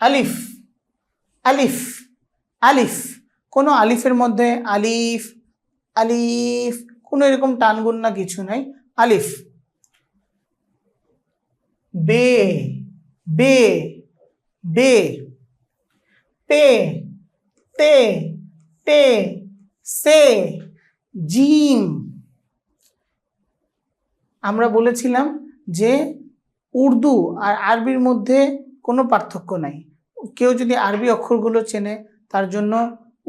আলিফ আলিফ আলিফ, কোনো আলিফের মধ্যে আলিফ আলিফ কোনো এরকম টানগুন না কিছু নাই, আলিফ। বে বে বে, পে তে তে সে, জিম। আমরা বলেছিলাম যে উর্দু আর আরবির মধ্যে কোনো পার্থক্য নাই। কেউ যদি আরবি অক্ষরগুলো চেনে তার জন্য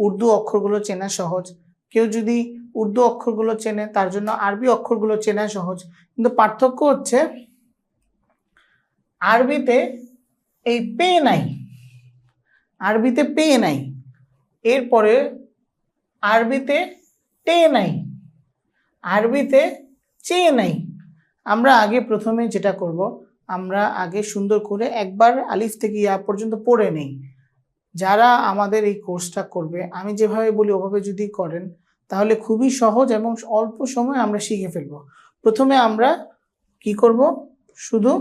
উর্দু অক্ষরগুলো চেনা সহজ, কেউ যদি উর্দু অক্ষরগুলো চেনে তার জন্য আরবি অক্ষরগুলো চেনা সহজ। কিন্তু পার্থক্য হচ্ছে আরবিতে এই পে নাই, আরবিতে পে নাই, এরপরে আরবিতে টে নাই, আরবিতে চে নাই। আমরা আগে প্রথমে যেটা করব, আমরা আগে সুন্দর করে একবার আলিফ থেকে ইয়া পর্যন্ত পড়ে নেই। যারা আমাদের এই কোর্সটা করবে, আমি যেভাবে বলি ওভাবে যদি করেন তাহলে খুবই সহজ এবং অল্প সময় আমরা শিখে ফেলব। প্রথমে আমরা কি করব, শুধু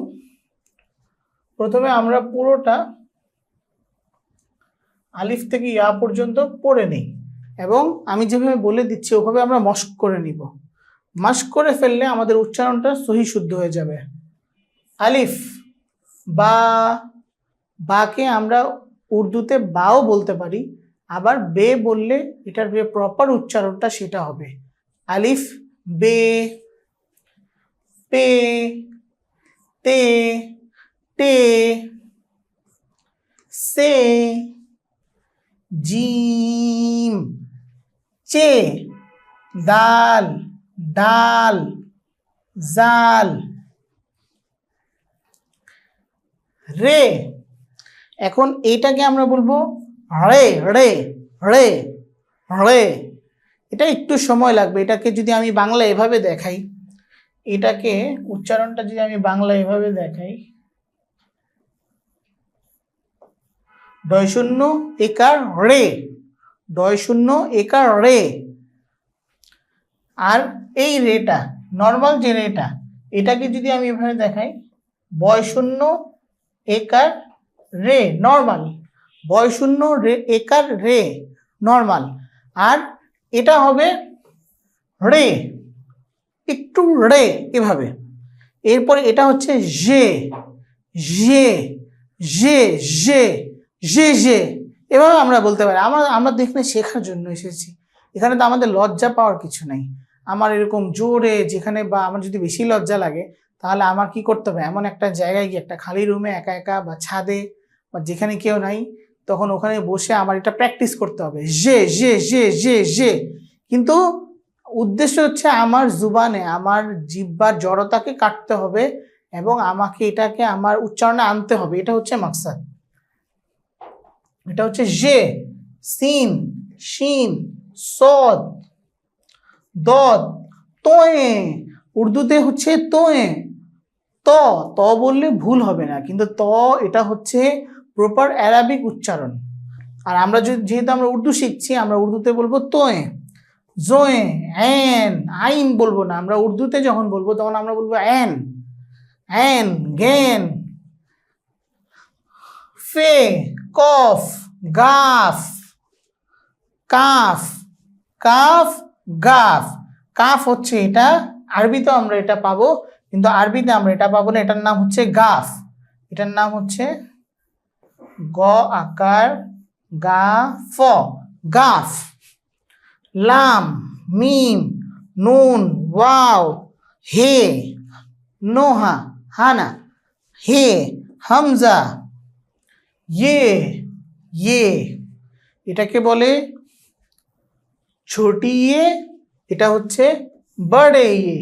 প্রথমে আমরা পুরোটা আলিফ থেকে ইয়া পর্যন্ত পড়ে নেই এবং আমি যেভাবে বলে দিচ্ছি ওভাবে আমরা মস্ক করে নিব। মস্ক করে ফেললে আমাদের উচ্চারণটা সহি শুদ্ধ হয়ে যাবে। আলিফ বা, বাকে আমরা উর্দুতে বাও বলতে পারি, আবার বে বললে এটার যে প্রপার উচ্চারণটা সেটা হবে আলিফ বে, পে তে টে সে, জিম, চে, দাল ডাল জাল, রে। এখন এইটাকে আমরা বলবো রে রে রে রে। এটা একটু সময় লাগবে, এটাকে যদি আমি বাংলা এভাবে দেখাই, এটাকে উচ্চারণটা যদি আমি বাংলা এভাবে দেখাই, ডয় শূন্য একার রে, ডয় শূন্য একার রে। আর এই রেটা নর্মাল যে রেটা, এটাকে যদি আমি এভাবে দেখাই, বয় শূন্য একার রে নর্মাল, বয় শূন্য রে একার রে নর্মাল। আর এটা হবে রে, একটু রে এভাবে। এরপরে এটা হচ্ছে J J J J J J, এভাবে আমরা বলতে পারি। আমরা দেখলে শেখার জন্য এসেছি, এখানে তো আমাদের লজ্জা পাওয়ার কিছু নাই। আমার এরকম জোরে যেখানে, বা আমার যদি বেশি লজ্জা লাগে তাহলে আমার কি করতে হবে, এমন একটা জায়গায় গিয়ে একটা খালি রুমে একা একা বা ছাদে বা যেখানে কেউ নাই তখন ওখানে বসে আমার এটা প্র্যাকটিস করতে হবে, J J J J J. কিন্তু উদ্দেশ্য হচ্ছে আমার জুবানে আমার জিহ্বার জড়তাকে কাটতে হবে এবং আমাকে এটাকে আমার উচ্চারণে আনতে হবে, এটা হচ্ছে মাকসাদ। এটা হচ্ছে জে, সিন, শিন, সদ, দদ, তোয়ে। উর্দুতে হচ্ছে তোয়ে, ত ত বললে ভুল হবে না, কিন্তু ত এটা হচ্ছে প্রপার অ্যারাবিক উচ্চারণ। আর আমরা যেহেতু আমরা উর্দু শিখছি, আমরা উর্দুতে বলবো তোয়ে, জোয়ে, অ্যান, আইন বলবো না। আমরা উর্দুতে যখন বলবো তখন আমরা বলবো অ্যান, অ্যান, জ্ঞান, ফে, কফ, গাফ, কাফ, কাফ, গাফ। কাফ হচ্ছে এটা, আরবিতে আমরা এটা পাবো, কিন্তু আরবিতে আমরা এটা পাবো না, এটার নাম হচ্ছে গাফ। এটার নাম হচ্ছে গ আকার গা ফ, গাফ। লাম, মিম, নুন, ওয়াও, হে, নোহা, হানা, হে, হামজা, ये এটাকে বলে ছোটি ইয়ে, এটা হচ্ছে বড়ে ইয়ে।